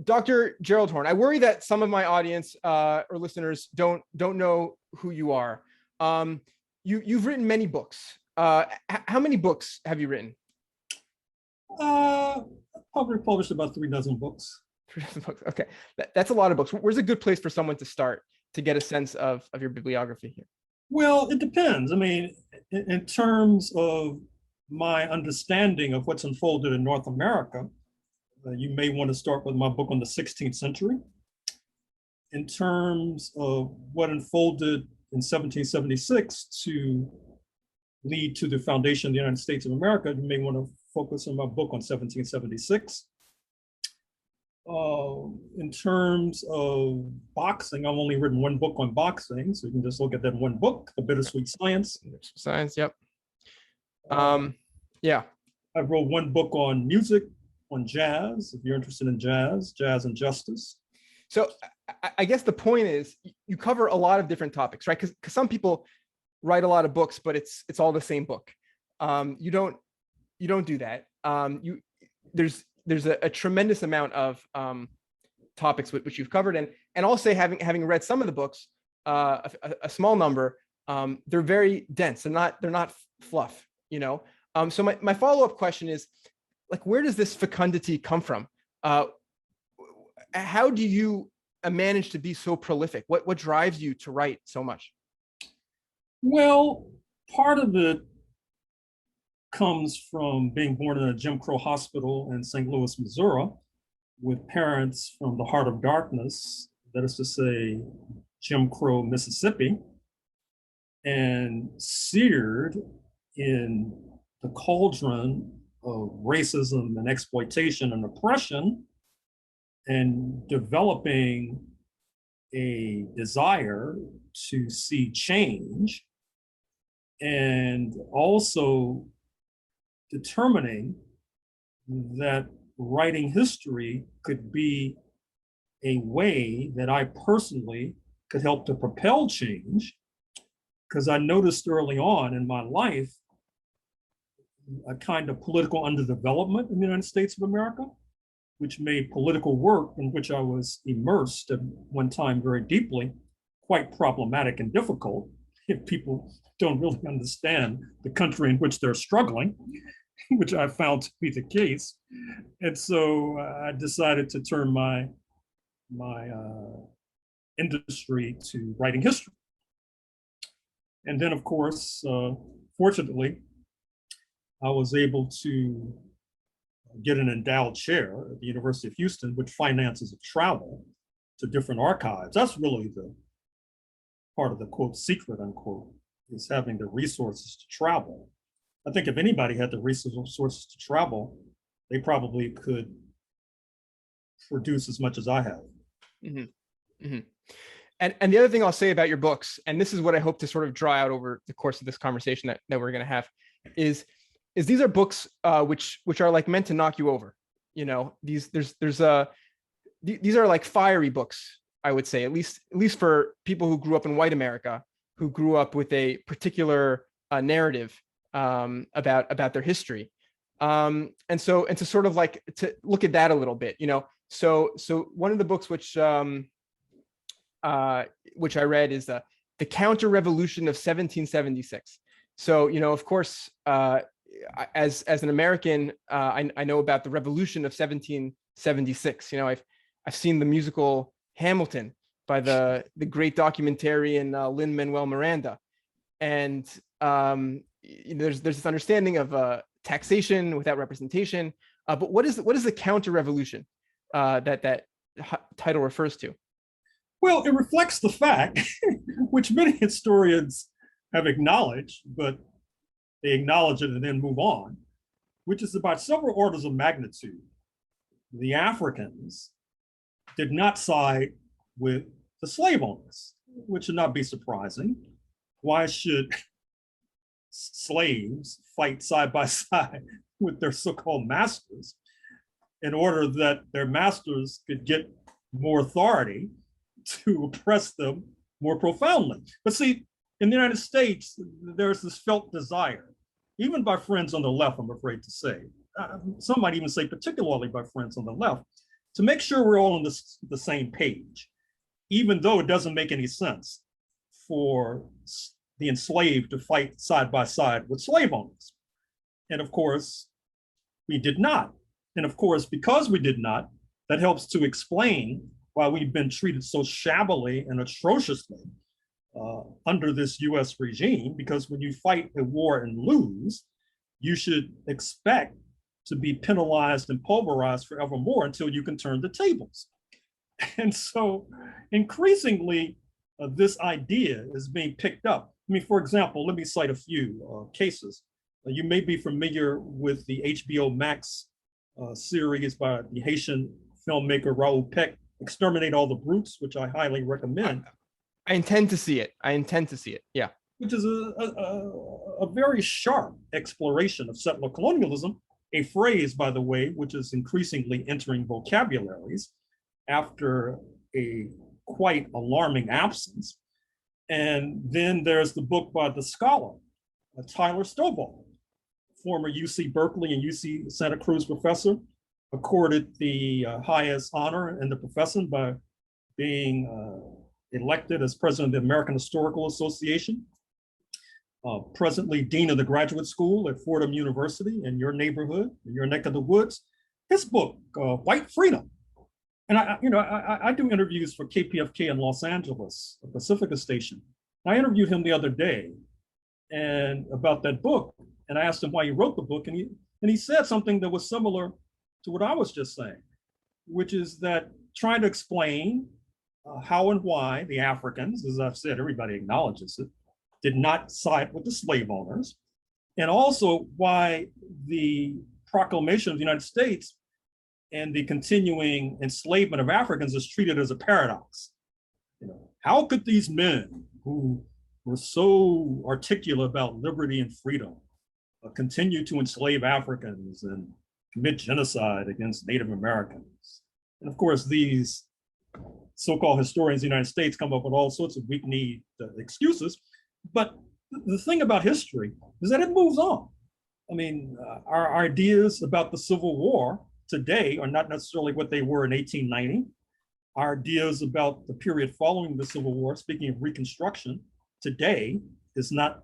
Dr. Gerald Horne, I worry that some of my audience or listeners don't know who you are. You've written many books. How many books have you written? Probably published about 3 dozen books. 3 dozen books. Okay, that's a lot of books. Where's a good place for someone to start to get a sense of your bibliography here? Well, it depends. I mean, in terms of my understanding of what's unfolded in North America, you may want to start with my book on the 16th century. In terms of what unfolded in 1776 to lead to the foundation of the United States of America, you may want to focus on my book on 1776. In terms of boxing, I've only written one book on boxing, so you can just look at that one book, The Bittersweet Science. Science, yep. Yeah. I wrote one book on music, on jazz, if you're interested in jazz and justice. So I guess the point is you cover a lot of different topics, right? Because some people write a lot of books, but it's all the same book. You don't do that. There's a tremendous amount of topics which you've covered, and I'll say having read some of the books, a small number, they're very dense. They're not fluff, you know. So my follow-up question is, like, where does this fecundity come from? How do you manage to be so prolific? What drives you to write so much? Well, part of it comes from being born in a Jim Crow hospital in St. Louis, Missouri, with parents from the heart of darkness, that is to say, Jim Crow, Mississippi, and seared in the cauldron of racism and exploitation and oppression, and developing a desire to see change, and also determining that writing history could be a way that I personally could help to propel change, because I noticed early on in my life a kind of political underdevelopment in the United States of America, which made political work in which I was immersed at one time very deeply quite problematic and difficult if people don't really understand the country in which they're struggling, which I found to be the case. And so I decided to turn my industry to writing history. And then, of course, fortunately, I was able to get an endowed chair at the University of Houston, which finances travel to different archives. That's really the part of the quote secret unquote, is having the resources to travel. I think if anybody had the resources to travel, they probably could produce as much as I have. Mm-hmm. Mm-hmm. And the other thing I'll say about your books, and this is what I hope to sort of draw out over the course of this conversation that we're going to have, is these are books which are like meant to knock you over. You know, these are like fiery books, I would say, at least for people who grew up in white America, who grew up with a particular narrative about their history, and to sort of like to look at that a little bit, you know. So one of the books which I read is the Counter Revolution of 1776. So, you know, of course, as an American, I know about the Revolution of 1776. You know, I've seen the musical Hamilton by the great documentarian Lin-Manuel Miranda, and there's this understanding of taxation without representation. But what is the Counter Revolution that title refers to? Well, it reflects the fact, which many historians have acknowledged, but they acknowledge it and then move on, which is about several orders of magnitude. The Africans did not side with the slave owners, which should not be surprising. Why should slaves fight side by side with their so-called masters in order that their masters could get more authority to oppress them more profoundly? But see, in the United States, there's this felt desire, even by friends on the left, I'm afraid to say, some might even say particularly by friends on the left, to make sure we're all on the same page, even though it doesn't make any sense for the enslaved to fight side by side with slave owners. And of course, we did not. And of course, because we did not, that helps to explain why we've been treated so shabbily and atrociously under this US regime, because when you fight a war and lose, you should expect to be penalized and pulverized forevermore until you can turn the tables. And so increasingly, this idea is being picked up. I mean, for example, let me cite a few cases. You may be familiar with the HBO Max series by the Haitian filmmaker Raoul Peck, Exterminate All the Brutes, which I highly recommend. I intend to see it. I intend to see it. Yeah. Which is a very sharp exploration of settler colonialism, a phrase, by the way, which is increasingly entering vocabularies after a quite alarming absence. And then there's the book by the scholar, Tyler Stovall, former UC Berkeley and UC Santa Cruz professor, accorded the highest honor in the profession by being elected as president of the American Historical Association, presently dean of the graduate school at Fordham University in your neighborhood, in your neck of the woods. His book, White Freedom. And I do interviews for KPFK in Los Angeles, a Pacifica station. I interviewed him the other day and about that book, and I asked him why he wrote the book, and he said something that was similar to what I was just saying, which is that trying to explain how and why the Africans, as I've said, everybody acknowledges it, did not side with the slave owners, and also why the proclamation of the United States and the continuing enslavement of Africans is treated as a paradox. How could these men who were so articulate about liberty and freedom continue to enslave Africans and commit genocide against Native Americans? And of course, these so-called historians of the United States come up with all sorts of weak-kneed excuses. But the thing about history is that it moves on. I mean, our ideas about the Civil War today are not necessarily what they were in 1890. Our ideas about the period following the Civil War, speaking of Reconstruction, today is not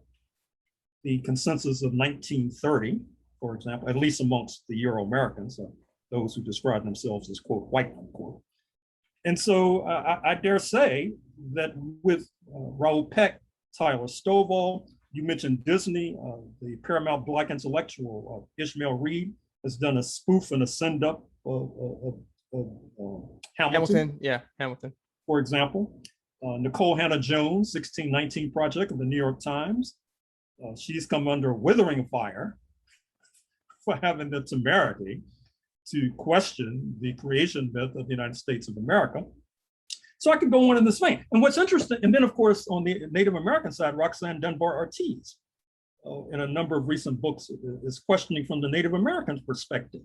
the consensus of 1930, for example, at least amongst the Euro-Americans, those who describe themselves as, quote, white, unquote. And so I dare say that with Raoul Peck, Tyler Stovall, you mentioned Disney, the Paramount Black intellectual Ishmael Reed has done a spoof and a send-up of Hamilton. Yeah, Hamilton. For example, Nicole Hannah-Jones, 1619 Project of the New York Times. She's come under withering fire for having the temerity to question the creation myth of the United States of America. So I could go on in this vein. And what's interesting, and then of course, on the Native American side, Roxanne Dunbar Ortiz, in a number of recent books, is questioning from the Native American perspective,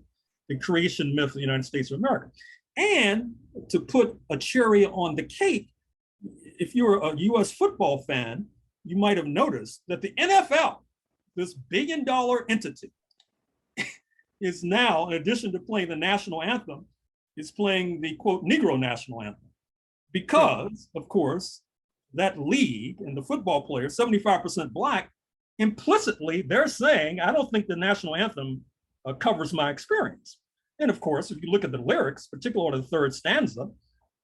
the creation myth of the United States of America. And to put a cherry on the cake, if you're a US football fan, you might have noticed that the NFL, this billion-dollar entity, is now, in addition to playing the national anthem, is playing the, quote, Negro national anthem. Because, of course, that league and the football players, 75% Black, implicitly, they're saying, I don't think the national anthem covers my experience. And of course, if you look at the lyrics, particularly the third stanza,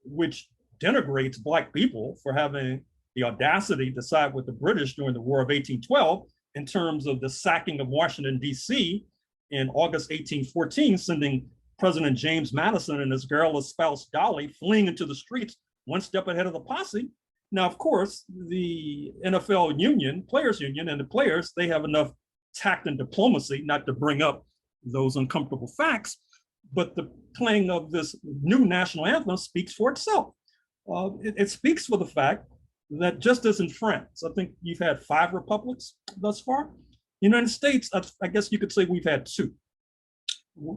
which denigrates Black people for having the audacity to side with the British during the War of 1812 in terms of the sacking of Washington, D.C. in August 1814, sending President James Madison and his garrulous spouse Dolly fleeing into the streets one step ahead of the posse. Now, of course, the NFL union, players union, and the players, they have enough tact and diplomacy not to bring up those uncomfortable facts, but the playing of this new national anthem speaks for itself. It speaks for the fact that just as in France, I think you've had 5 republics thus far. United States, I guess you could say we've had 2,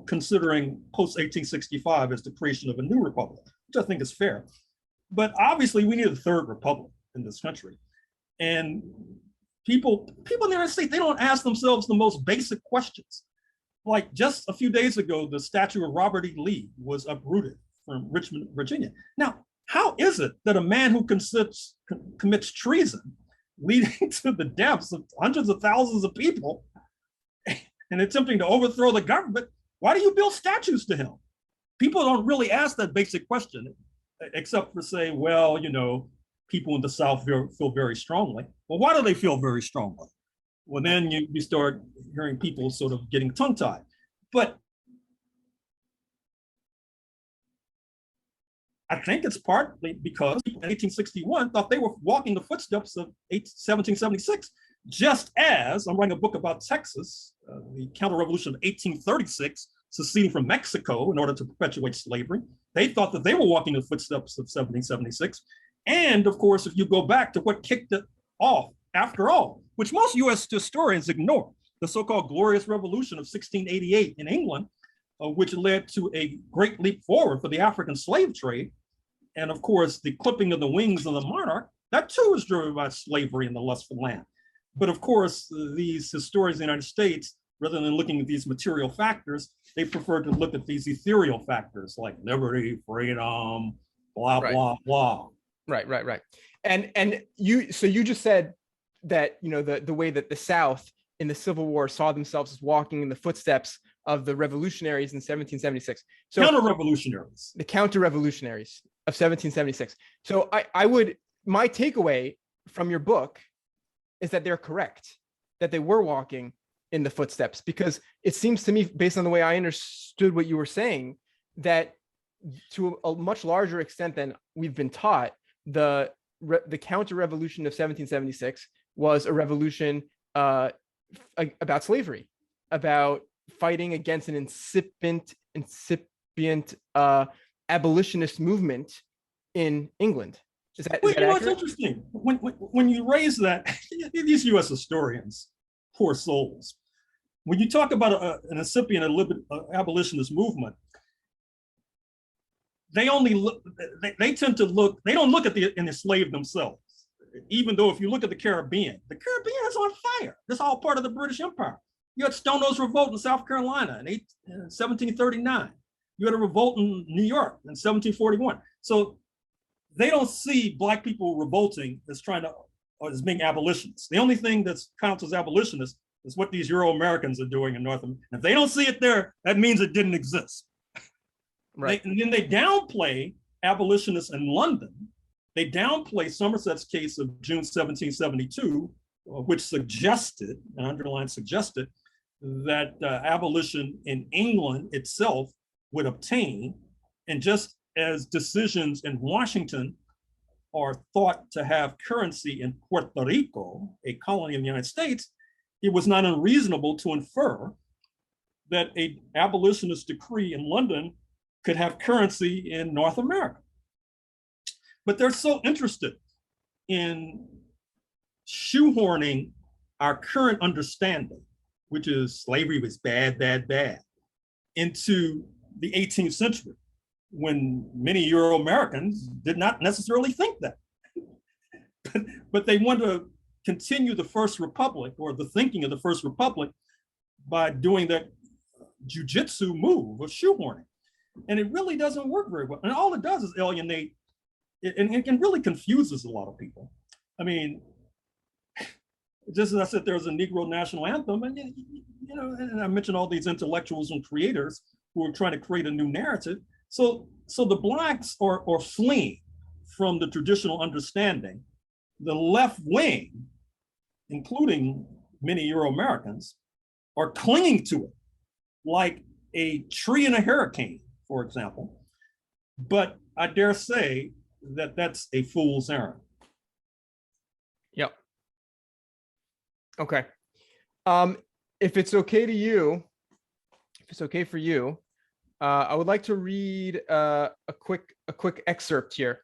considering post-1865 as the creation of a new republic, which I think is fair. But obviously we need a 3rd republic in this country. And people in the United States, they don't ask themselves the most basic questions. Like just a few days ago, the statue of Robert E. Lee was uprooted from Richmond, Virginia. Now, how is it that a man who commits treason, leading to the deaths of hundreds of thousands of people and attempting to overthrow the government, why do you build statues to him? People don't really ask that basic question, except for say, well, you know, people in the South feel very strongly. Well, why do they feel very strongly? Well, then you start hearing people sort of getting tongue-tied. But I think it's partly because people in 1861 thought they were walking the footsteps of 1776, just as I'm writing a book about Texas, the counter-revolution of 1836, seceding from Mexico in order to perpetuate slavery. They thought that they were walking the footsteps of 1776. And of course, if you go back to what kicked it off after all, which most US historians ignore, the so-called Glorious Revolution of 1688 in England, which led to a great leap forward for the African slave trade. And of course, the clipping of the wings of the monarch, that too was driven by slavery and the lust for land. But of course, these historians in the United States, rather than looking at these material factors, they prefer to look at these ethereal factors like liberty, freedom, blah, blah, blah. Right. And you just said that, you know, the way that the South in the Civil War saw themselves as walking in the footsteps of the revolutionaries in 1776. So counter-revolutionaries. The counter-revolutionaries of 1776. So my takeaway from your book is that they're correct, that they were walking in the footsteps, because it seems to me, based on the way I understood what you were saying, that to a much larger extent than we've been taught, the counter-revolution of 1776 was a revolution about slavery, about fighting against an incipient abolitionist movement in England. Is that it's interesting when you raise that? These U.S. historians, poor souls, when you talk about an incipient abolitionist movement, they tend to look. They don't look at the enslaved themselves. Even though if you look at the Caribbean is on fire. That's all part of the British Empire. You had Stone Nose Revolt in South Carolina in 1739. You had a revolt in New York in 1741. So they don't see Black people revolting as as being abolitionists. The only thing that counts as abolitionists is what these Euro-Americans are doing in North America. If they don't see it there, that means it didn't exist. Right. And then they downplay abolitionists in London. They downplay Somerset's case of June 1772, which suggested, and underlined suggested, that abolition in England itself would obtain. And just as decisions in Washington are thought to have currency in Puerto Rico, a colony of the United States, it was not unreasonable to infer that an abolitionist decree in London could have currency in North America. But they're so interested in shoehorning our current understanding, which is slavery was bad, into the 18th century, when many Euro-Americans did not necessarily think that. But they want to continue the First Republic, or the thinking of the First Republic, by doing that jujitsu move of shoehorning. And it really doesn't work very well. And all it does is alienate, and it really confuses a lot of people. I mean, just as I said, there was a Negro national anthem, and you know, and I mentioned all these intellectuals and creators who are trying to create a new narrative. So the Blacks are fleeing from the traditional understanding. The left wing, including many Euro-Americans, are clinging to it like a tree in a hurricane, for example. But I dare say that that's a fool's errand. Yep. Okay. If it's okay to you, if it's okay for you, I would like to read a quick excerpt here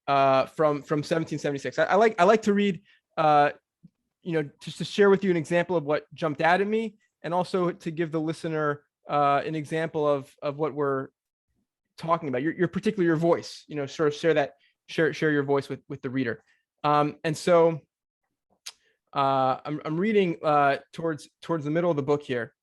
from 1776. I like to read, just to share with you an example of what jumped out at me, and also to give the listener an example of what we're talking about. Particularly your voice, sort of share your voice with the reader. And so I'm reading towards the middle of the book here.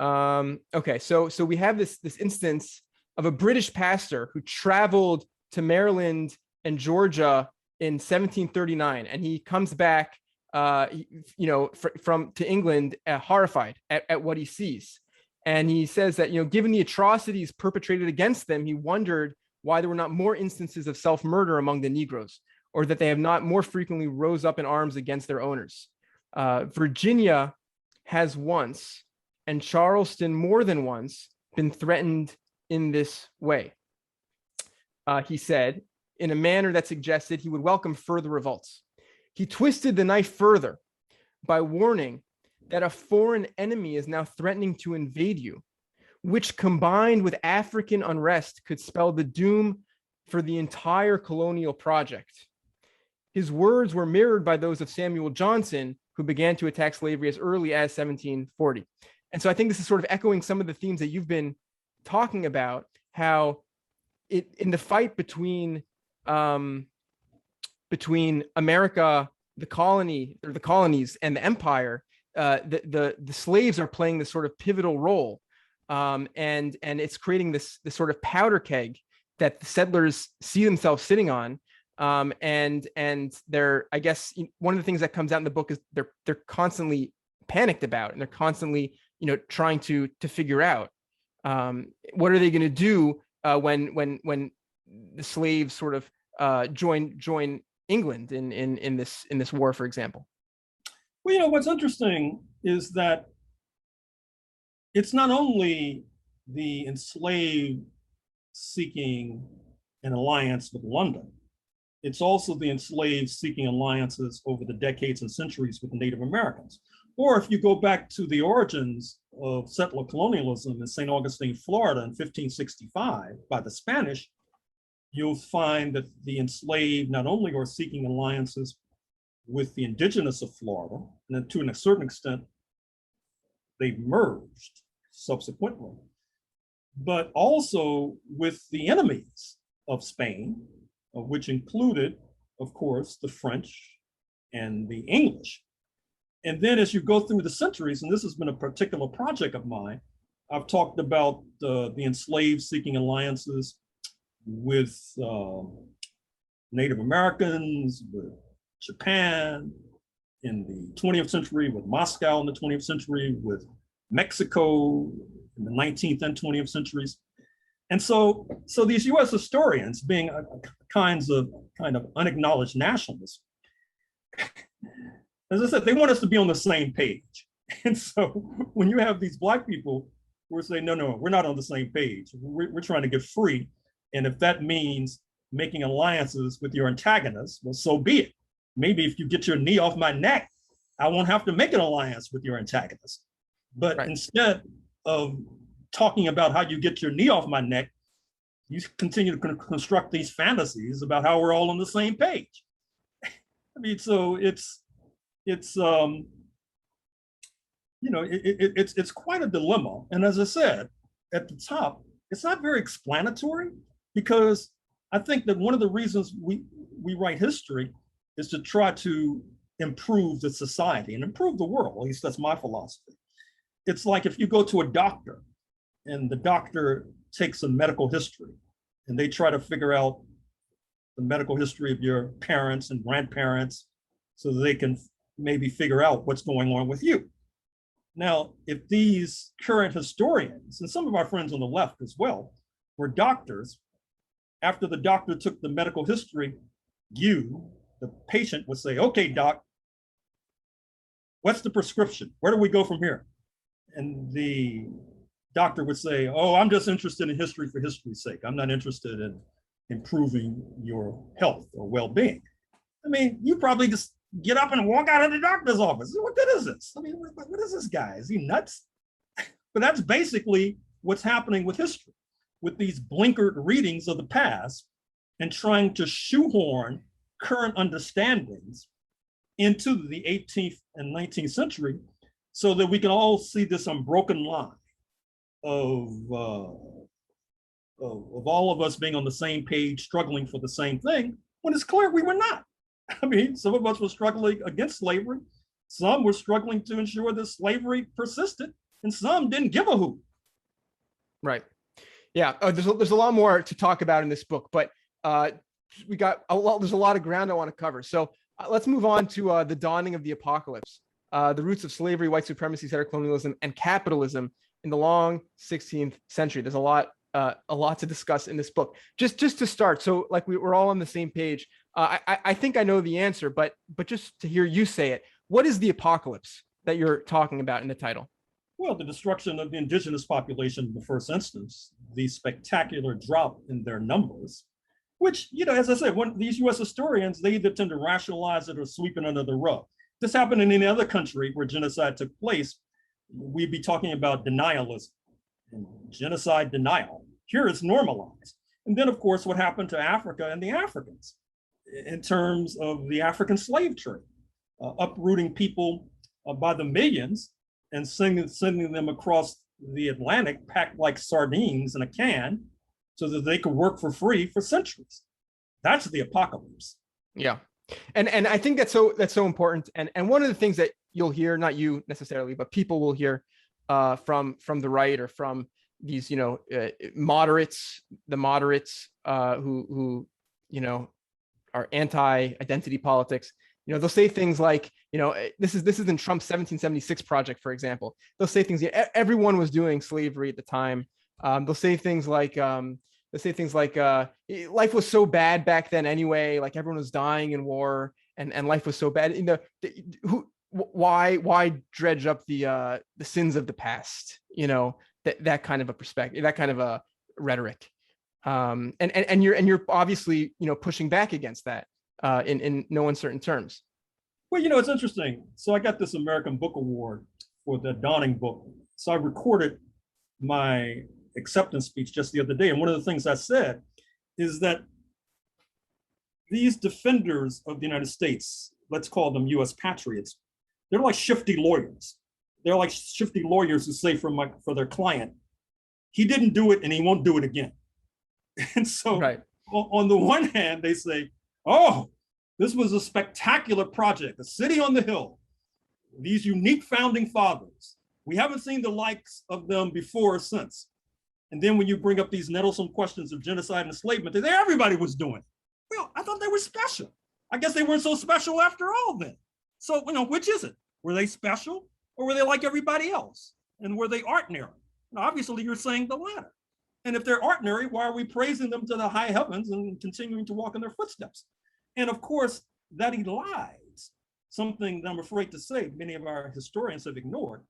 Okay, so we have this instance of a British pastor who traveled to Maryland and Georgia in 1739, and he comes back, from to England, horrified at what he sees. And he says that, given the atrocities perpetrated against them, he wondered why there were not more instances of self-murder among the Negroes, or that they have not more frequently rose up in arms against their owners. Virginia has once, and Charleston more than once, been threatened in this way. He said, in a manner that suggested he would welcome further revolts. He twisted the knife further by warning that a foreign enemy is now threatening to invade you, which combined with African unrest could spell the doom for the entire colonial project. His words were mirrored by those of Samuel Johnson, who began to attack slavery as early as 1740. And so I think this is sort of echoing some of the themes that you've been talking about, how in the fight between America, the colonies, and the empire, the slaves are playing this sort of pivotal role, and it's creating this sort of powder keg that the settlers see themselves sitting on, and they're, I guess, one of the things that comes out in the book is they're constantly panicked about, and they're constantly trying to figure out what are they going to do when the slaves sort of join England in this war, for example. Well, what's interesting is that it's not only the enslaved seeking an alliance with London, it's also the enslaved seeking alliances over the decades and centuries with the Native Americans. Or if you go back to the origins of settler colonialism in St. Augustine, Florida in 1565 by the Spanish, you'll find that the enslaved not only are seeking alliances with the indigenous of Florida, and then to a certain extent, they merged subsequently, but also with the enemies of Spain, which included, of course, the French and the English. And then as you go through the centuries, and this has been a particular project of mine, I've talked about the enslaved seeking alliances with Native Americans, with Japan in the 20th century, with Moscow in the 20th century, with Mexico in the 19th and 20th centuries. And so these US historians, being kind of unacknowledged nationalists, as I said, they want us to be on the same page. And so when you have these Black people who are saying, no, we're not on the same page. We're trying to get free. And if that means making alliances with your antagonists, well, so be it. Maybe if you get your knee off my neck, I won't have to make an alliance with your antagonist. But right. Instead of talking about how you get your knee off my neck, you continue to construct these fantasies about how we're all on the same page. I mean, so it's quite a dilemma. And as I said at the top, it's not very explanatory, because I think that one of the reasons we write history is to try to improve the society and improve the world. At least that's my philosophy. It's like if you go to a doctor and the doctor takes a medical history and they try to figure out the medical history of your parents and grandparents so that they can maybe figure out what's going on with you. Now, if these current historians, and some of our friends on the left as well, were doctors, after the doctor took the medical history, you, the patient, would say, okay, doc, what's the prescription? Where do we go from here? And the doctor would say, oh, I'm just interested in history for history's sake. I'm not interested in improving your health or well-being. I mean, you probably just get up and walk out of the doctor's office. What good is this? I mean, what is this guy? Is he nuts? But that's basically what's happening with history, with these blinkered readings of the past and trying to shoehorn current understandings into the 18th and 19th century so that we can all see this unbroken line of all of us being on the same page, struggling for the same thing, when it's clear we were not. I mean, some of us were struggling against slavery. Some were struggling to ensure that slavery persisted, and some didn't give a hoot. Right. Yeah, there's a lot more to talk about in this book, but we got a lot. There's a lot of ground I want to cover. So let's move on to the dawning of the apocalypse, the roots of slavery, white supremacy, settler colonialism, and capitalism in the long 16th century. There's a lot to discuss in this book. Just to start, so like we're all on the same page. I think I know the answer, but just to hear you say it, what is the apocalypse that you're talking about in the title? Well, the destruction of the indigenous population in the first instance, the spectacular drop in their numbers, which, as I said, when these US historians, they either tend to rationalize it or sweep it under the rug. If this happened in any other country where genocide took place, we'd be talking about denialism and genocide denial. Here it's normalized. And then, of course, what happened to Africa and the Africans in terms of the African slave trade, uprooting people by the millions and sending them across the Atlantic packed like sardines in a can so that they could work for free for centuries. That's the apocalypse. Yeah. And I think that's so important. And one of the things that you'll hear, not you necessarily, but people will hear from the right or from these, moderates, the moderates who are anti-identity politics. They'll say things like, this isn't Trump's 1776 project, for example. They'll say things, everyone was doing slavery at the time. They'll say things like life was so bad back then anyway, like everyone was dying in war and life was so bad. Why dredge up the sins of the past? That kind of a perspective, that kind of a rhetoric. And you're obviously pushing back against that in no uncertain terms. Well, it's interesting. So I got this American Book Award for the Dawning book. So I recorded my acceptance speech just the other day, and one of the things I said is that these defenders of the United States, let's call them U.S. patriots, they're like shifty lawyers. They're like shifty lawyers who say for their client, he didn't do it and he won't do it again. And so right. On the one hand, they say, oh, this was a spectacular project, a city on the hill, these unique founding fathers. We haven't seen the likes of them before or since. And then when you bring up these nettlesome questions of genocide and enslavement, they say everybody was doing it. Well, I thought they were special. I guess they weren't so special after all then. So, which is it? Were they special or were they like everybody else? And were they ordinary? Now, obviously, you're saying the latter. And if they're ordinary, why are we praising them to the high heavens and continuing to walk in their footsteps? And of course, that elides something that I'm afraid to say many of our historians have ignored,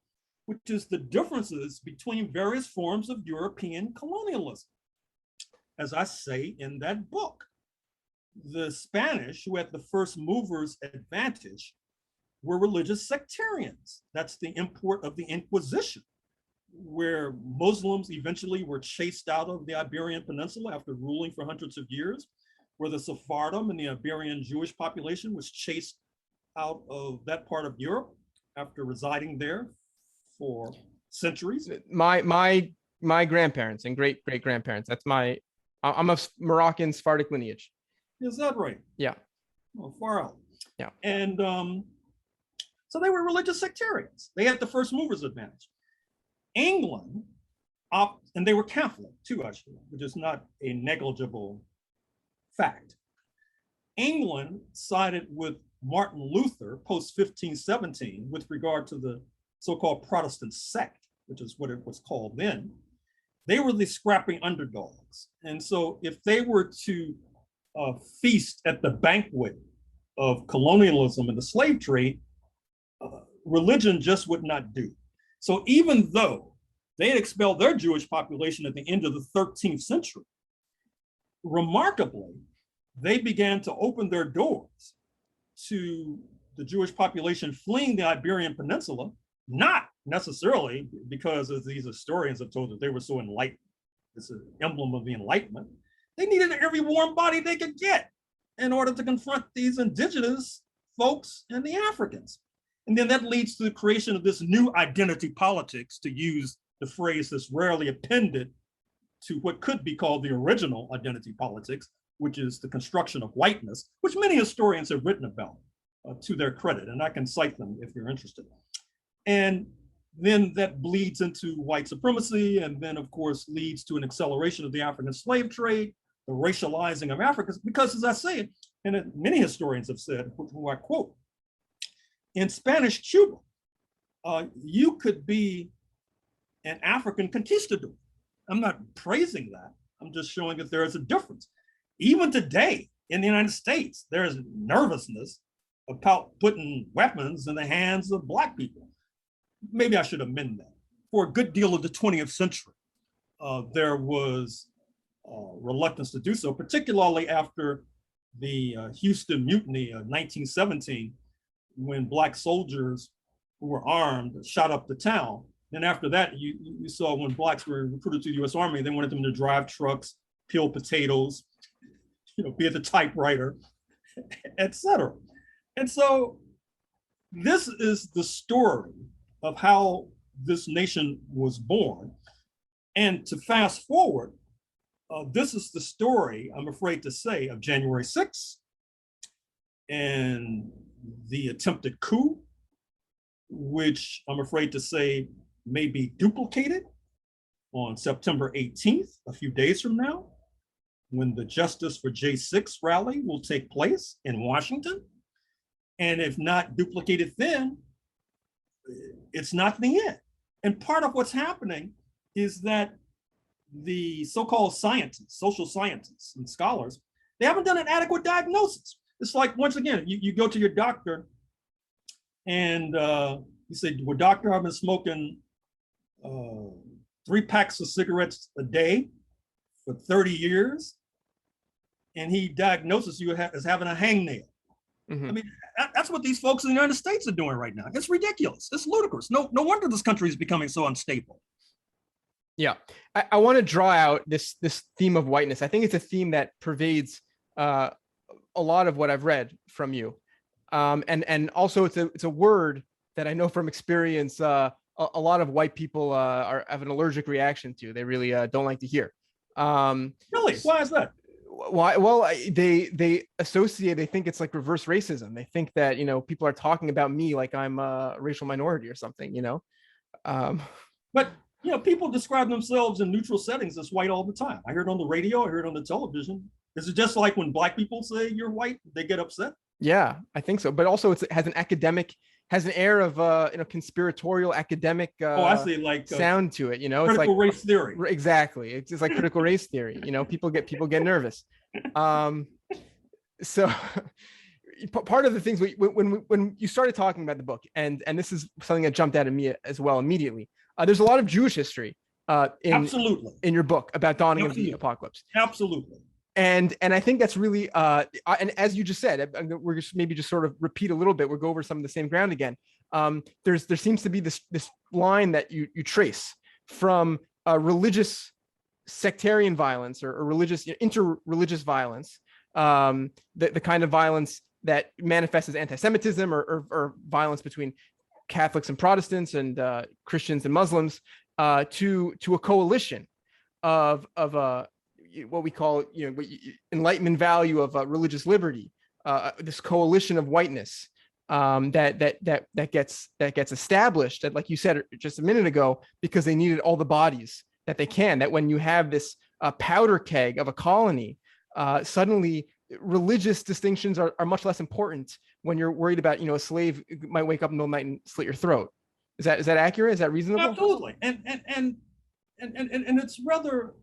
which is the differences between various forms of European colonialism. As I say in that book, the Spanish, who had the first movers advantage, were religious sectarians. That's the import of the Inquisition, where Muslims eventually were chased out of the Iberian Peninsula after ruling for hundreds of years, where the Sephardim and the Iberian Jewish population was chased out of that part of Europe after residing there for centuries. My grandparents and great grandparents. I'm of Moroccan Sephardic lineage. Is that right? Yeah. Oh, far out. Yeah. And so they were religious sectarians. They had the first movers advantage. England, and they were Catholic too, actually, which is not a negligible fact. England sided with Martin Luther post 1517 with regard to the so-called Protestant sect, which is what it was called then. They were the scrapping underdogs. And so if they were to feast at the banquet of colonialism and the slave trade, religion just would not do. So even though they had expelled their Jewish population at the end of the 13th century, remarkably, they began to open their doors to the Jewish population fleeing the Iberian Peninsula, not necessarily because, as these historians have told us, they were so enlightened. It's an emblem of the Enlightenment. They needed every warm body they could get in order to confront these indigenous folks and the Africans. And then that leads to the creation of this new identity politics, to use the phrase that's rarely appended to what could be called the original identity politics, which is the construction of whiteness, which many historians have written about to their credit. And I can cite them if you're interested. And then that bleeds into white supremacy, and then, of course, leads to an acceleration of the African slave trade, the racializing of Africans, because, as I say, and many historians have said, who I quote, in Spanish Cuba, you could be an African conquistador. I'm not praising that. I'm just showing that there is a difference. Even today in the United States, there is nervousness about putting weapons in the hands of Black people. Maybe I should amend that. For a good deal of the 20th century, there was reluctance to do so, particularly after the Houston Mutiny of 1917, when Black soldiers who were armed shot up the town. Then after that, you saw when Blacks were recruited to the U.S. Army, they wanted them to drive trucks, peel potatoes, be at the typewriter, etc. And so this is the story of how this nation was born. And to fast forward, this is the story, I'm afraid to say, of January 6th and the attempted coup, which I'm afraid to say may be duplicated on September 18th, a few days from now, when the Justice for J6 rally will take place in Washington. And if not duplicated then, it's not the end. And part of what's happening is that the so-called scientists, social scientists and scholars, they haven't done an adequate diagnosis. It's like, once again, you go to your doctor and you say, well, doctor, I've been smoking 3 packs of cigarettes a day for 30 years. And he diagnoses you as having a hangnail. Mm-hmm. I mean, that's what these folks in the United States are doing right now. It's ridiculous. It's ludicrous. No wonder this country is becoming so unstable. Yeah, I want to draw out this theme of whiteness. I think it's a theme that pervades a lot of what I've read from you, and also it's a word that I know from experience. A lot of white people have an allergic reaction to. They really don't like to hear. Really? Why is that? Why? Well, they associate. They think it's like reverse racism. They think that people are talking about me like I'm a racial minority or something. But people describe themselves in neutral settings as white all the time. I hear it on the radio. I hear it on the television. Is it just like when Black people say you're white, they get upset? Yeah, I think so. But also, it has an air of conspiratorial academic I see, like sound to it. Critical it's like race theory. Exactly. It's just like critical race theory. People get nervous. So part of the things when you started talking about the book, and this is something that jumped out at me as well immediately. There's a lot of Jewish history Absolutely. in your book about dawning Absolutely. of the apocalypse. Absolutely. And I think that's really and as you just said, we're just maybe just sort of repeat a little bit. We'll go over some of the same ground again. There seems to be this line that you trace from religious sectarian violence or religious interreligious violence, the kind of violence that manifests as antisemitism or violence between Catholics and Protestants and Christians and Muslims, to a coalition of what we call Enlightenment value of religious liberty, this coalition of whiteness that gets established, that, like you said just a minute ago, because they needed all the bodies that they can. That when you have this powder keg of a colony, suddenly religious distinctions are much less important when you're worried about a slave might wake up in the middle of the night and slit your throat. Is that accurate? Is that reasonable? Absolutely. And it's rather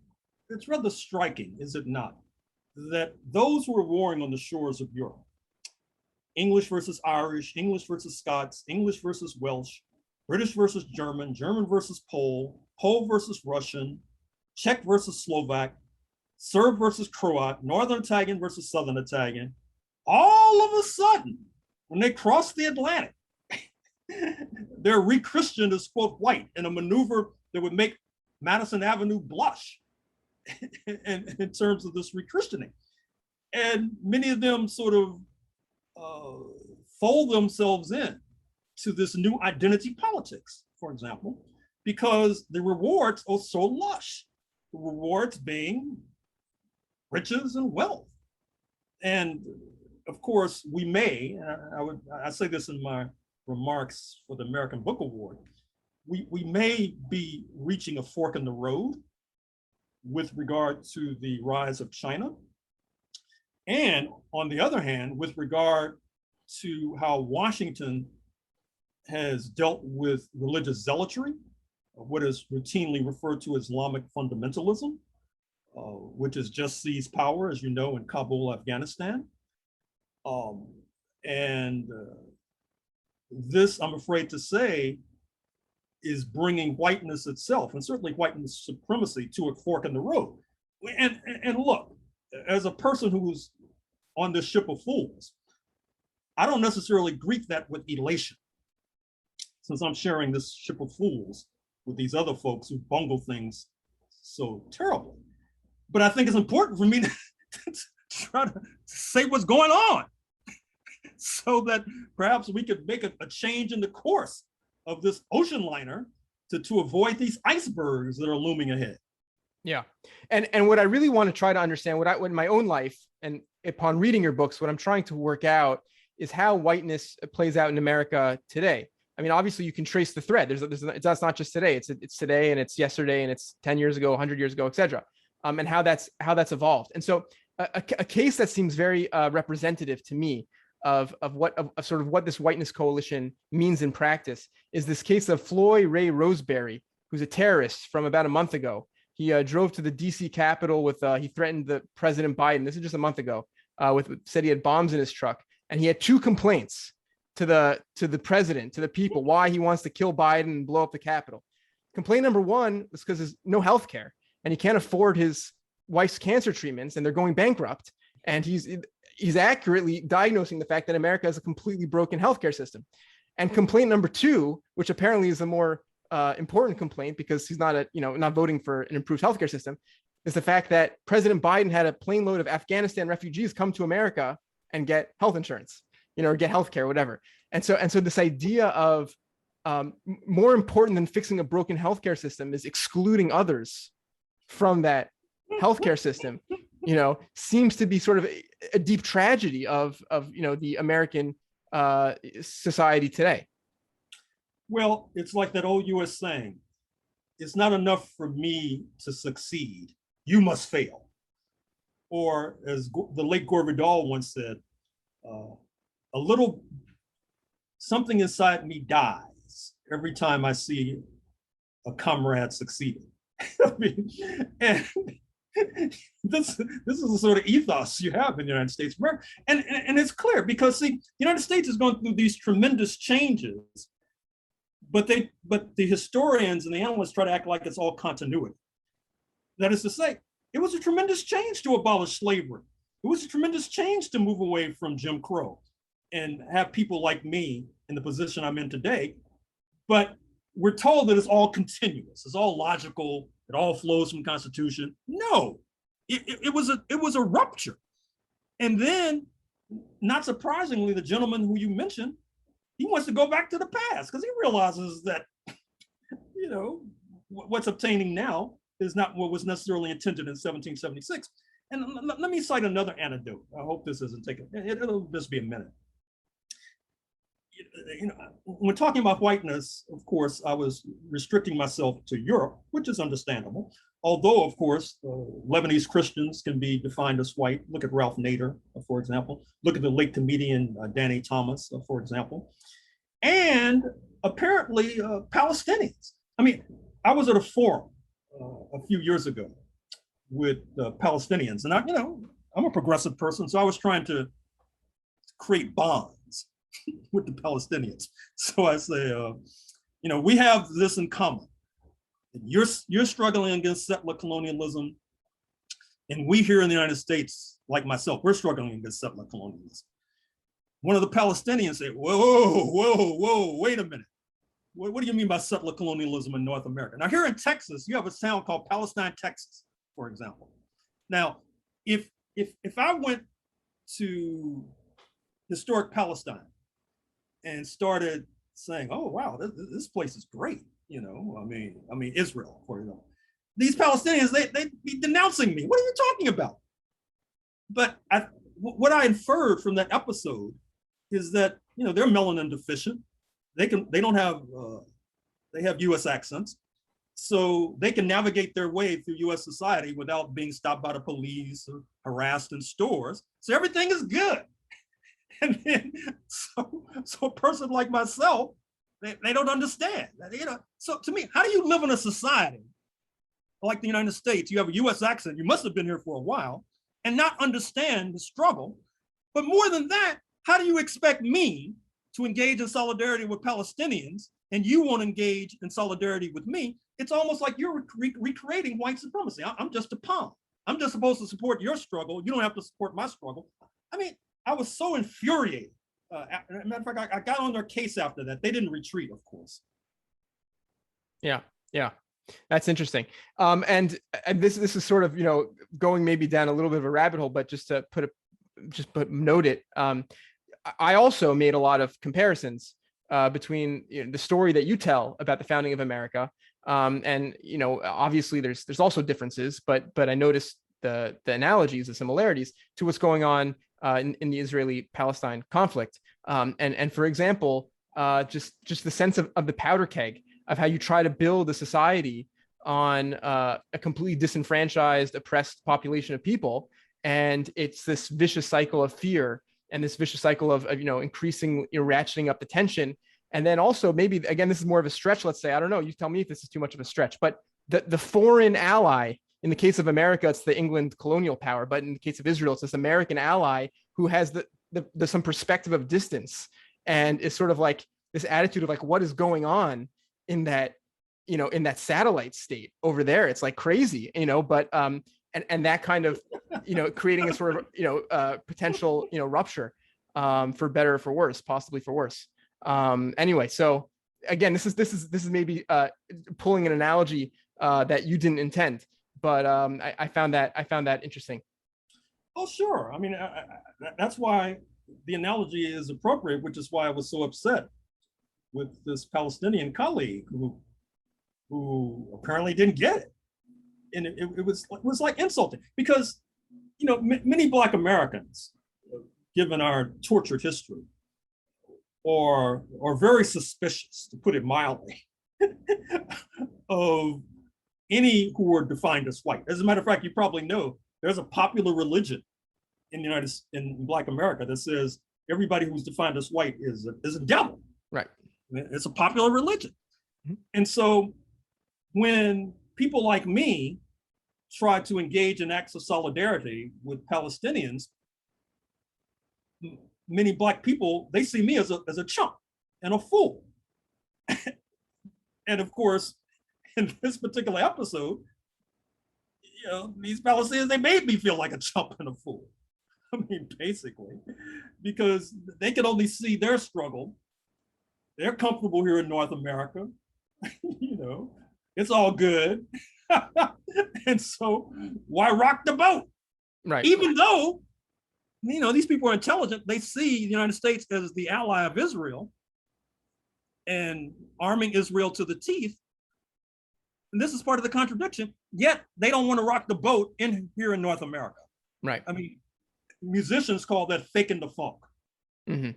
striking, is it not, that those who were warring on the shores of Europe, English versus Irish, English versus Scots, English versus Welsh, British versus German, German versus Pole, Pole versus Russian, Czech versus Slovak, Serb versus Croat, Northern Italian versus Southern Italian, all of a sudden, when they crossed the Atlantic, they're re-Christianed as, quote, white, in a maneuver that would make Madison Avenue blush in terms of this re-Christianing. And many of them sort of fold themselves in to this new identity politics, for example, because the rewards are so lush. The rewards being riches and wealth. And of course, we may, I say this in my remarks for the American Book Award, we may be reaching a fork in the road with regard to the rise of China. And on the other hand, with regard to how Washington has dealt with religious zealotry, what is routinely referred to as Islamic fundamentalism, which has just seized power, as you know, in Kabul, Afghanistan. And this, I'm afraid to say, is bringing whiteness itself, and certainly whiteness supremacy, to a fork in the road. And look, as a person who's on this ship of fools, I don't necessarily greet that with elation, since I'm sharing this ship of fools with these other folks who bungle things so terribly. But I think it's important for me to try to say what's going on so that perhaps we could make a change in the course of this ocean liner to avoid these icebergs that are looming ahead. Yeah. And what I really want to try to understand, what in my own life, and upon reading your books, what I'm trying to work out is how whiteness plays out in America today. I mean, obviously you can trace the thread. That's not just today. It's today, and it's yesterday, and it's 10 years ago, 100 years ago, et cetera. And how that's evolved. And so a case that seems very representative to me of sort of what this whiteness coalition means in practice is this case of Floyd Ray Roseberry, who's a terrorist from about a month ago. He drove to the DC Capitol with, he threatened the President Biden. This is just a month ago, said he had bombs in his truck. And he had two complaints to the president, to the people, why he wants to kill Biden and blow up the Capitol. Complaint number one was because there's no health care and he can't afford his wife's cancer treatments and they're going bankrupt. And he's accurately diagnosing the fact that America has a completely broken healthcare system. And complaint number two, which apparently is a more important complaint because he's not voting for an improved healthcare system, is the fact that President Biden had a plane load of Afghanistan refugees come to America and get health insurance, or get healthcare, whatever. And so this idea of more important than fixing a broken healthcare system is excluding others from that healthcare system, seems to be sort of a deep tragedy of the American society today. Well, it's like that old US saying, it's not enough for me to succeed, you must fail. Or as the late Gore Vidal once said, a little something inside me dies every time I see a comrade succeeding. I mean, and this is the sort of ethos you have in the United States of America. And it's clear because the United States is going through these tremendous changes, but the historians and the analysts try to act like it's all continuity. That is to say, it was a tremendous change to abolish slavery. It was a tremendous change to move away from Jim Crow and have people like me in the position I'm in today. But we're told that it's all continuous, it's all logical, it all flows from the Constitution. No, it was a rupture. And then, not surprisingly, the gentleman who you mentioned, he wants to go back to the past because he realizes that, what's obtaining now is not what was necessarily intended in 1776. And let me cite another anecdote. I hope this isn't taken, it'll just be a minute. When talking about whiteness, of course, I was restricting myself to Europe, which is understandable. Although, of course, Lebanese Christians can be defined as white. Look at Ralph Nader, for example. Look at the late comedian Danny Thomas, for example. And apparently Palestinians. I mean, I was at a forum a few years ago with Palestinians, and I'm a progressive person, so I was trying to create bonds with the Palestinians. So I say, we have this in common. You're struggling against settler colonialism, and we here in the United States, like myself, we're struggling against settler colonialism. One of the Palestinians said, whoa, wait a minute. What do you mean by settler colonialism in North America? Now, here in Texas, you have a town called Palestine, Texas, for example. Now, if I went to historic Palestine and started saying, oh, wow, this place is great, I mean, Israel, for example. These Palestinians, they'd be denouncing me. What are you talking about? But what I inferred from that episode is that, they're melanin deficient. They don't have They have US accents. So they can navigate their way through US society without being stopped by the police or harassed in stores. So everything is good. And then, so a person like myself, they don't understand. So to me, how do you live in a society like the United States? You have a US accent, you must have been here for a while, and not understand the struggle. But more than that, how do you expect me to engage in solidarity with Palestinians and you won't engage in solidarity with me? It's almost like you're recreating white supremacy. I'm just a pawn. I'm just supposed to support your struggle. You don't have to support my struggle. I mean, I was so infuriated. Matter of fact, I got on their case after that. They didn't retreat, of course. Yeah, yeah, that's interesting. And this is sort of, going maybe down a little bit of a rabbit hole, but just to note it. I also made a lot of comparisons between the story that you tell about the founding of America, and obviously there's also differences, but I noticed the analogies, the similarities to what's going on in the Israeli-Palestine conflict. And for example, just the sense of the powder keg, of how you try to build a society on a completely disenfranchised, oppressed population of people. And it's this vicious cycle of fear and this vicious cycle of increasing, ratcheting up the tension. And then also, maybe, again, this is more of a stretch, let's say, I don't know, you tell me if this is too much of a stretch, but the foreign ally, in the case of America, it's the England colonial power, but in the case of Israel, it's this American ally who has some perspective of distance, and is sort of like this attitude of like, what is going on in that, in that satellite state over there? It's like crazy, but and that kind of, creating a sort of, potential, rupture, for better or for worse, possibly for worse. Anyway, so again, this is maybe pulling an analogy that you didn't intend, but I found that interesting. Oh, sure. I mean, that's why the analogy is appropriate, which is why I was so upset with this Palestinian colleague who apparently didn't get it. And it was like insulting, because, many Black Americans, given our tortured history, are very suspicious, to put it mildly, of any who are defined as white. As a matter of fact, you probably know there's a popular religion in Black America that says everybody who's defined as white is a devil. Right. It's a popular religion. Mm-hmm. And so when people like me try to engage in acts of solidarity with Palestinians, many Black people, they see me as a chump and a fool. And of course, in this particular episode, these Palestinians, they made me feel like a chump and a fool. I mean, basically, because they can only see their struggle. They're comfortable here in North America. It's all good. And so why rock the boat? Right. Even though, these people are intelligent, they see the United States as the ally of Israel and arming Israel to the teeth. And this is part of the contradiction, yet they don't want to rock the boat here in North America. Right. I mean, musicians call that faking the funk. Mm-hmm.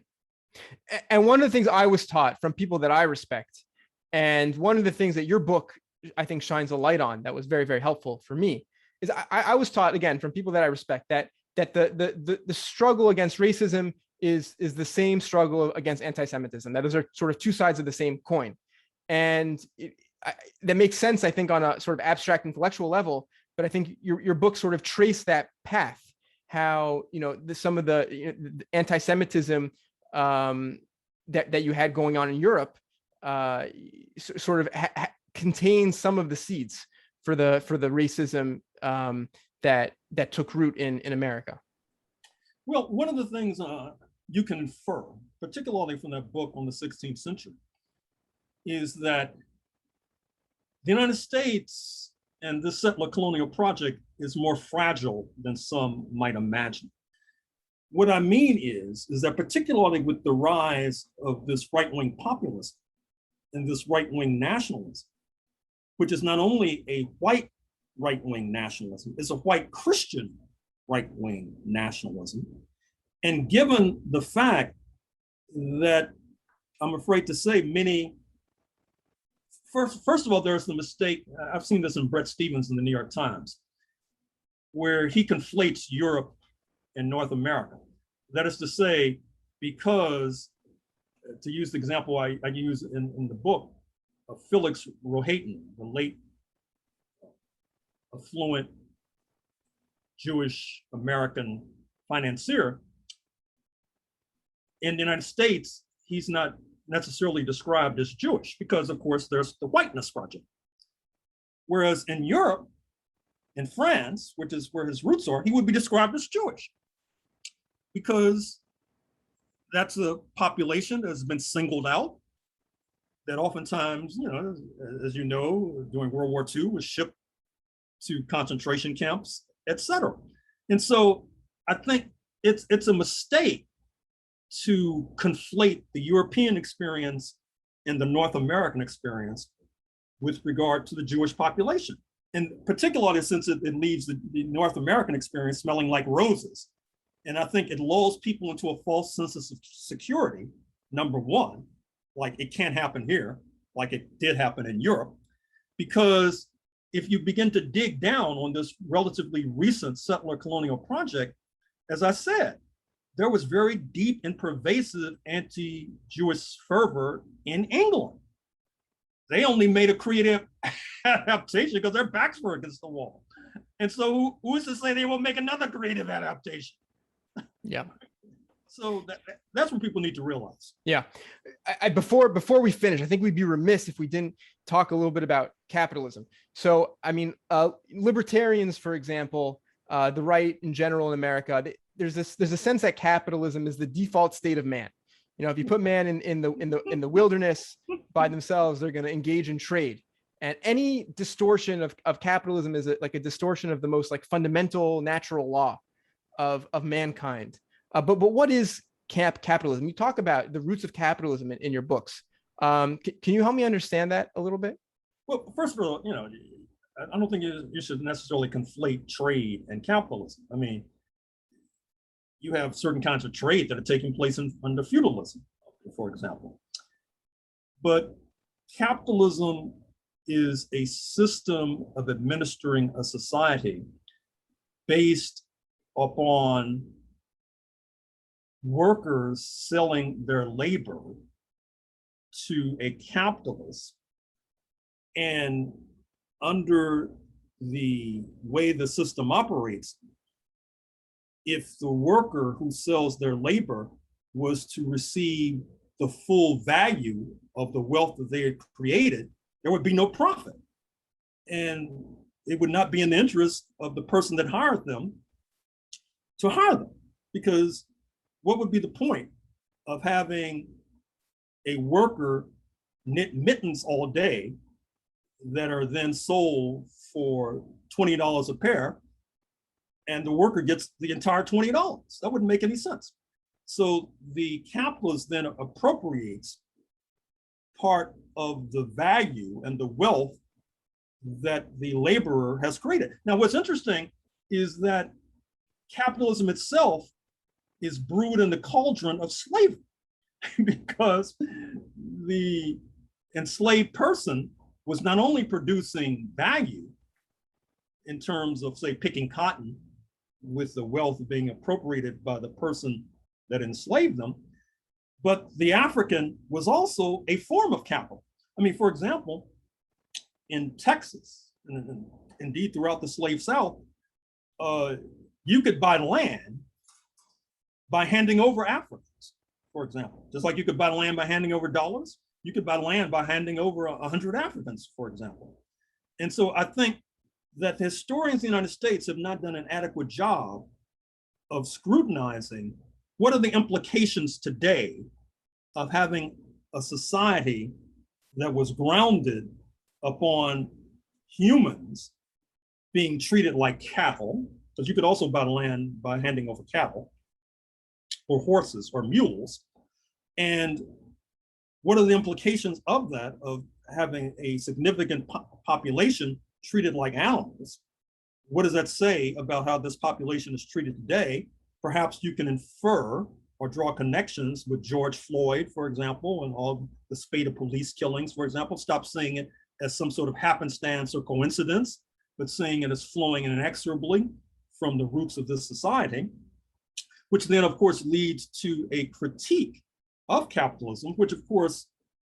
And one of the things I was taught from people that I respect, and one of the things that your book, I think, shines a light on that was very, very helpful for me, is I was taught, again, from people that I respect, that the struggle against racism is the same struggle against anti-Semitism, that those are sort of two sides of the same coin. And that makes sense, I think, on a sort of abstract intellectual level, but I think your book sort of traced that path, how, some of the anti-Semitism that you had going on in Europe sort of contains some of the seeds for the racism that took root in America. Well, one of the things you can infer, particularly from that book on the 16th century, is that the United States and this settler colonial project is more fragile than some might imagine. What I mean is that particularly with the rise of this right-wing populism and this right-wing nationalism, which is not only a white right-wing nationalism, it's a white Christian right-wing nationalism. And given the fact that, I'm afraid to say, many first of all, there's the mistake. I've seen this in Bret Stephens in the New York Times, where he conflates Europe and North America. That is to say, because, to use the example I use in the book, of Felix Rohatyn, the late affluent Jewish American financier, in the United States, he's not necessarily described as Jewish because, of course, there's the Whiteness project. Whereas in Europe, in France, which is where his roots are, he would be described as Jewish because that's a population that has been singled out, that oftentimes, as you know, during World War II was shipped to concentration camps, etc. And so I think it's a mistake to conflate the European experience and the North American experience with regard to the Jewish population. And particularly since it leaves the North American experience smelling like roses. And I think it lulls people into a false sense of security, number one, like it can't happen here, like it did happen in Europe. Because if you begin to dig down on this relatively recent settler colonial project, as I said, there was very deep and pervasive anti-Jewish fervor in England. They only made a creative adaptation because their backs were against the wall. And so who's to say they won't make another creative adaptation? Yeah. So that's what people need to realize. Yeah. Before we finish, I think we'd be remiss if we didn't talk a little bit about capitalism. So, I mean, libertarians, for example, the right in general in America, there's a sense that capitalism is the default state of man. If you put man in the wilderness by themselves, they're going to engage in trade. And any distortion of capitalism is like a distortion of the most like fundamental natural law of mankind. But what is capitalism? You talk about the roots of capitalism in your books. Can you help me understand that a little bit? Well, first of all, I don't think you should necessarily conflate trade and capitalism. I mean, you have certain kinds of trade that are taking place under feudalism, for example. But capitalism is a system of administering a society based upon workers selling their labor to a capitalist. And under the way the system operates, if the worker who sells their labor was to receive the full value of the wealth that they had created, there would be no profit. And it would not be in the interest of the person that hired them to hire them. Because what would be the point of having a worker knit mittens all day that are then sold for $20 a pair, and the worker gets the entire $20? That wouldn't make any sense. So the capitalist then appropriates part of the value and the wealth that the laborer has created. Now, what's interesting is that capitalism itself is brewed in the cauldron of slavery because the enslaved person was not only producing value in terms of, say, picking cotton with the wealth being appropriated by the person that enslaved them, but the African was also a form of capital. I mean, for example, in Texas, and indeed throughout the slave South, you could buy land by handing over Africans, for example. Just like you could buy land by handing over dollars, you could buy land by handing over 100 Africans, for example. And so I think that the historians in the United States have not done an adequate job of scrutinizing what are the implications today of having a society that was grounded upon humans being treated like cattle, because you could also buy land by handing over cattle or horses or mules. And what are the implications of that, of having a significant population treated like animals? What does that say about how this population is treated today? Perhaps you can infer or draw connections with George Floyd, for example, and all the spate of police killings, for example. Stop seeing it as some sort of happenstance or coincidence, but seeing it as flowing inexorably from the roots of this society, which then, of course, leads to a critique of capitalism, which, of course,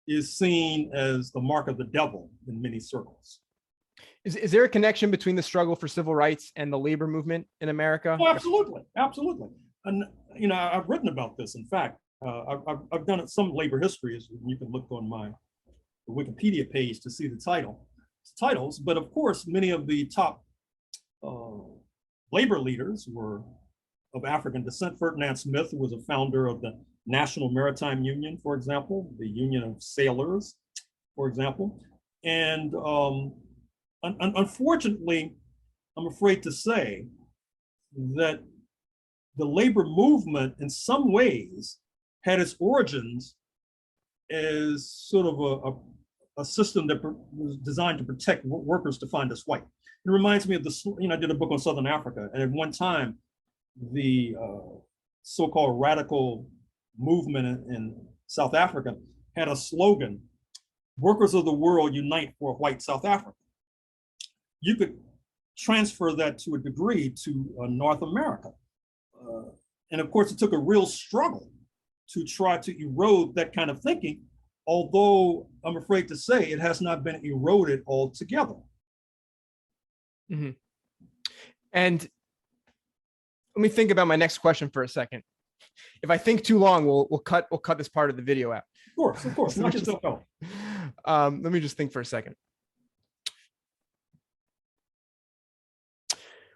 is seen as the mark of the devil in many circles. Is there a connection between the struggle for civil rights and the labor movement in America? Oh, absolutely, absolutely. And you know, I've written about this. In fact, I've done some labor histories. You can look on my Wikipedia page to see the titles. But of course, many of the top labor leaders were of African descent. Ferdinand Smith, who was a founder of the National Maritime Union, for example, the Union of Sailors, for example. And unfortunately, I'm afraid to say that the labor movement in some ways had its origins as sort of a system that was designed to protect workers defined as white. It reminds me of I did a book on Southern Africa, and at one time, the so-called radical movement in South Africa had a slogan, "Workers of the world unite for a white South Africa." You could transfer that to a degree to North America. And of course, it took a real struggle to try to erode that kind of thinking, although I'm afraid to say it has not been eroded altogether. Mm-hmm. And let me think about my next question for a second. If I think too long, we'll cut this part of the video out. Of course. So let me just think for a second.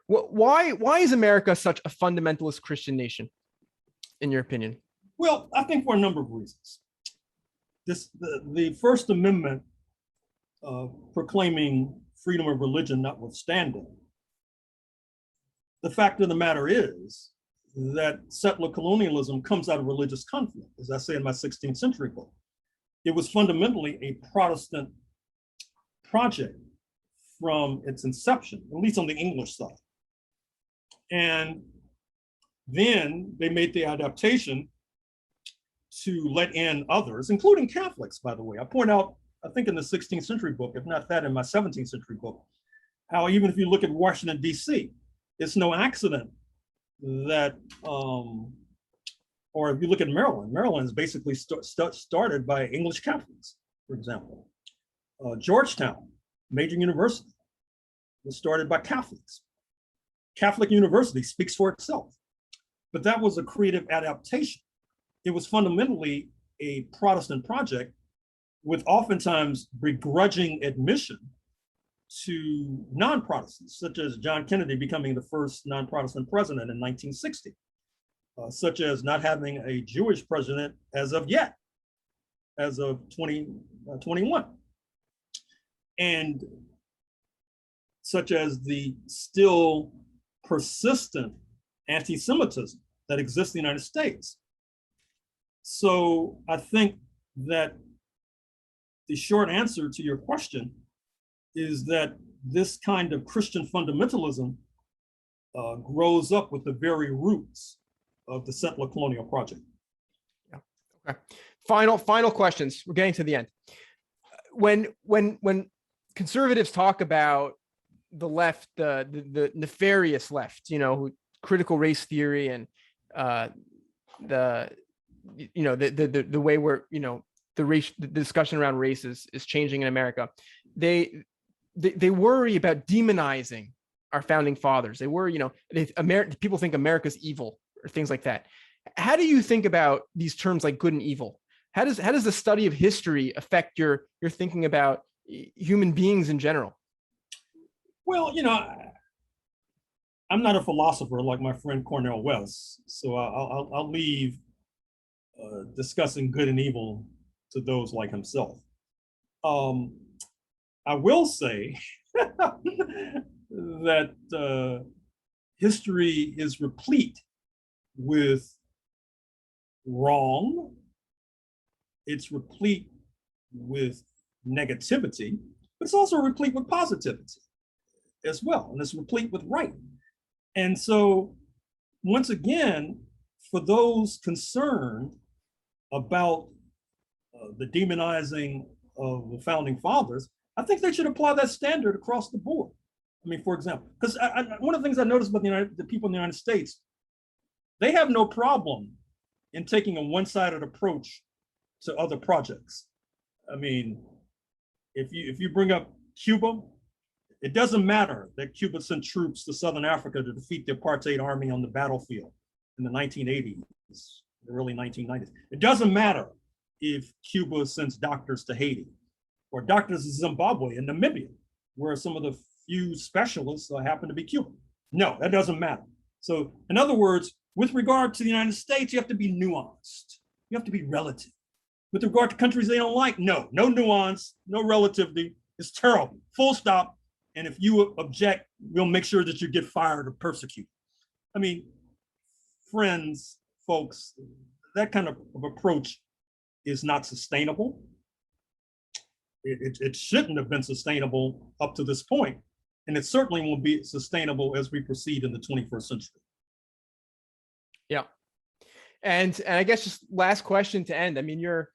Why is America such a fundamentalist Christian nation, in your opinion? Well, I think for a number of reasons. The First Amendment proclaiming freedom of religion notwithstanding, the fact of the matter is that settler colonialism comes out of religious conflict, as I say in my 16th century book. It was fundamentally a Protestant project from its inception, at least on the English side. And then they made the adaptation to let in others, including Catholics, by the way. I point out, I think in the 16th century book, if not that in my 17th century book, how even if you look at Washington, D.C., it's no accident that, or if you look at Maryland, Maryland is basically started by English Catholics, for example. Georgetown, major university, was started by Catholics. Catholic University speaks for itself. But that was a creative adaptation. It was fundamentally a Protestant project with oftentimes begrudging admission to non-Protestants, such as John Kennedy becoming the first non-Protestant president in 1960, such as not having a Jewish president as of yet, as of 2021. And such as the still persistent anti-Semitism that exists in the United States. So I think that the short answer to your question is that this kind of Christian fundamentalism grows up with the very roots of the settler colonial project. Yeah. Okay. Final questions. We're getting to the end. When conservatives talk about the left, the nefarious left, critical race theory and the way where the discussion around race is changing in America, they worry about demonizing our founding fathers. They worry, people think America's evil or things like that. How do you think about these terms like good and evil? How does the study of history affect your thinking about human beings in general? Well, I'm not a philosopher like my friend Cornel West, so I'll leave discussing good and evil to those like himself. I will say that history is replete with wrong. It's replete with negativity, but it's also replete with positivity as well. And it's replete with right. And so once again, for those concerned about the demonizing of the founding fathers, I think they should apply that standard across the board. I mean, for example, because one of the things I noticed about the people in the United States, they have no problem in taking a one-sided approach to other projects. I mean, if you bring up Cuba, it doesn't matter that Cuba sent troops to Southern Africa to defeat the apartheid army on the battlefield in the 1980s, the early 1990s. It doesn't matter if Cuba sends doctors to Haiti or doctors to Zimbabwe and Namibia, where some of the few specialists happen to be Cuban. No, that doesn't matter. So in other words, with regard to the United States, you have to be nuanced. You have to be relative. With regard to countries they don't like, no nuance, no relativity. It's terrible, full stop. And if you object, we'll make sure that you get fired or persecuted. I mean, friends, folks, that kind of approach is not sustainable. It shouldn't have been sustainable up to this point, and it certainly won't be sustainable as we proceed in the 21st century. Yeah. And I guess just last question to end. I mean, you're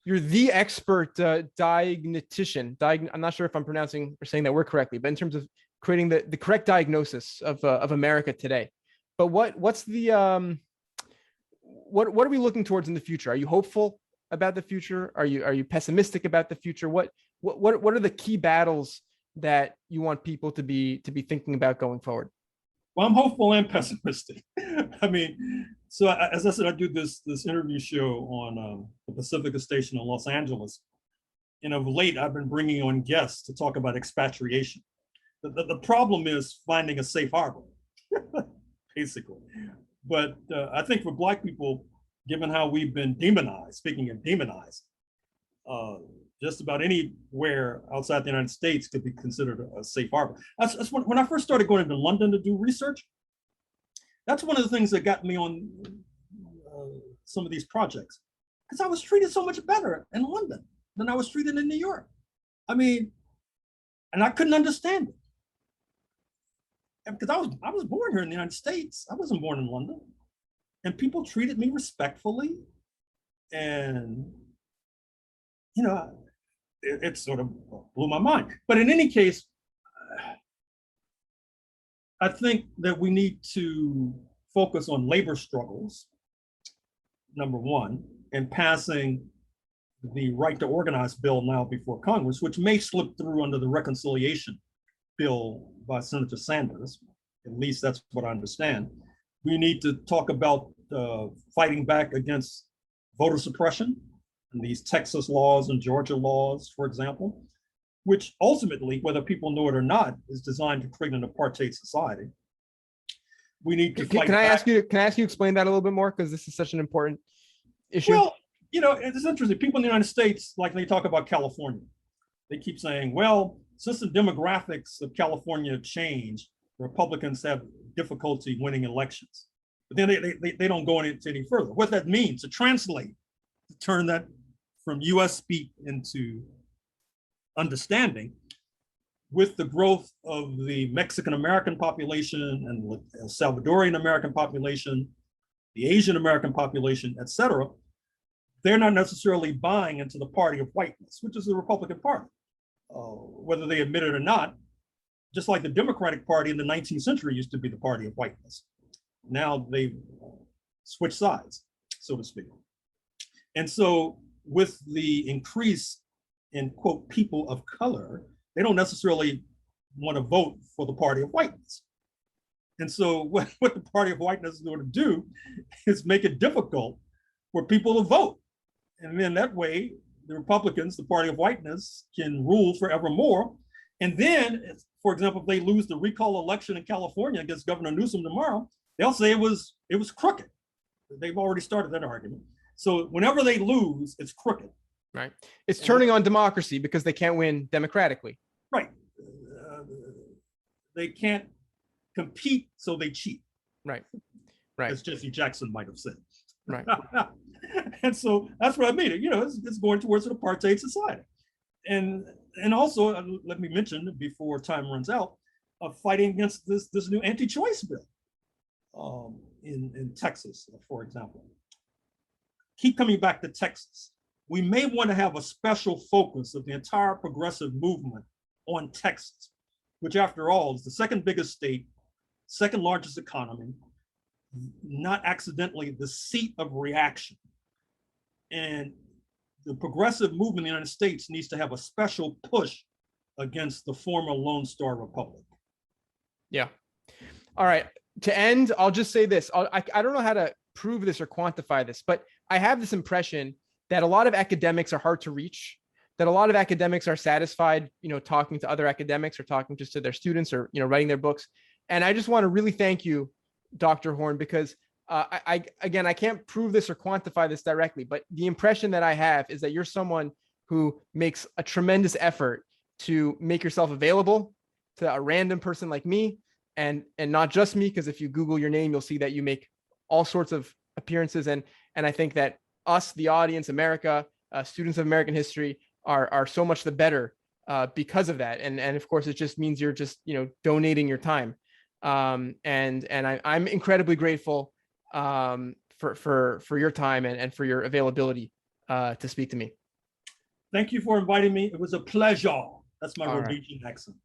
the expert diagnostician. I'm not sure if I'm pronouncing or saying that word correctly, but in terms of creating the correct diagnosis of America today. But what's the what are we looking towards in the future? Are you hopeful about the future? Are you pessimistic about the future? What are the key battles that you want people to be thinking about going forward? Well, I'm hopeful and pessimistic. I mean, so as I said, I do this interview show on the Pacifica station in Los Angeles. And of late, I've been bringing on guests to talk about expatriation. The problem is finding a safe harbor, basically. But I think for Black people, given how we've been demonized, speaking of demonized, just about anywhere outside the United States could be considered a safe harbor. That's when I first started going into London to do research. That's one of the things that got me on some of these projects, because I was treated so much better in London than I was treated in New York. I mean, and I couldn't understand it. Because I was born here in the United States. I wasn't born in London. And people treated me respectfully. And, you know, it sort of blew my mind. But in any case, I think that we need to focus on labor struggles, number one, and passing the right to organize bill now before Congress, which may slip through under the reconciliation bill by Senator Sanders. At least that's what I understand. We need to talk about fighting back against voter suppression and these Texas laws and Georgia laws, for example, which ultimately, whether people know it or not, is designed to create an apartheid society. We need to fight. Can I ask you to explain that a little bit more? Because this is such an important issue. Well, you know, it's interesting. People in the United States, like they talk about California, they keep saying, well, since the demographics of California have changed, Republicans have difficulty winning elections. But then they don't go into any further. What that means, to translate, to turn that from US speak into understanding, with the growth of the Mexican American population and the Salvadorian American population, the Asian American population, et cetera, they're not necessarily buying into the party of whiteness, which is the Republican Party, whether they admit it or not. Just like the Democratic Party in the 19th century used to be the party of whiteness. Now they've switched sides, so to speak. And so with the increase in, quote, people of color, they don't necessarily want to vote for the party of whiteness. And so what the party of whiteness is going to do is make it difficult for people to vote. And then that way, the Republicans, the party of whiteness, can rule forevermore. And then, for example, if they lose the recall election in California against Governor Newsom tomorrow, they'll say it was crooked. They've already started that argument. So whenever they lose, it's crooked. Right. It's turning on democracy because they can't win democratically. Right. They can't compete, so they cheat. Right. Right. As Jesse Jackson might have said. Right. And so that's what I mean. You know, it's going towards an apartheid society. And also, let me mention before time runs out, fighting against this new anti-choice bill in Texas, for example. Keep coming back to Texas. we may want to have a special focus of the entire progressive movement on Texas, which after all is the second biggest state, second largest economy, not accidentally the seat of reaction. And the progressive movement in the United States needs to have a special push against the former Lone Star Republic. Yeah. All right. To end, I'll just say this. I don't know how to prove this or quantify this, but I have this impression that a lot of academics are hard to reach, that a lot of academics are satisfied, talking to other academics or talking just to their students or, writing their books. And I just want to really thank you, Dr. Horne, because I can't prove this or quantify this directly, but the impression that I have is that you're someone who makes a tremendous effort to make yourself available to a random person like me, and not just me, because if you Google your name, you'll see that you make all sorts of appearances. And I think that us, the audience, America, students of American history are so much the better because of that. And of course, it just means you're just, donating your time. And I'm incredibly grateful for your time and for your availability to speak to me. Thank you for inviting me. It was a pleasure. That's my All right. Rhodesian accent.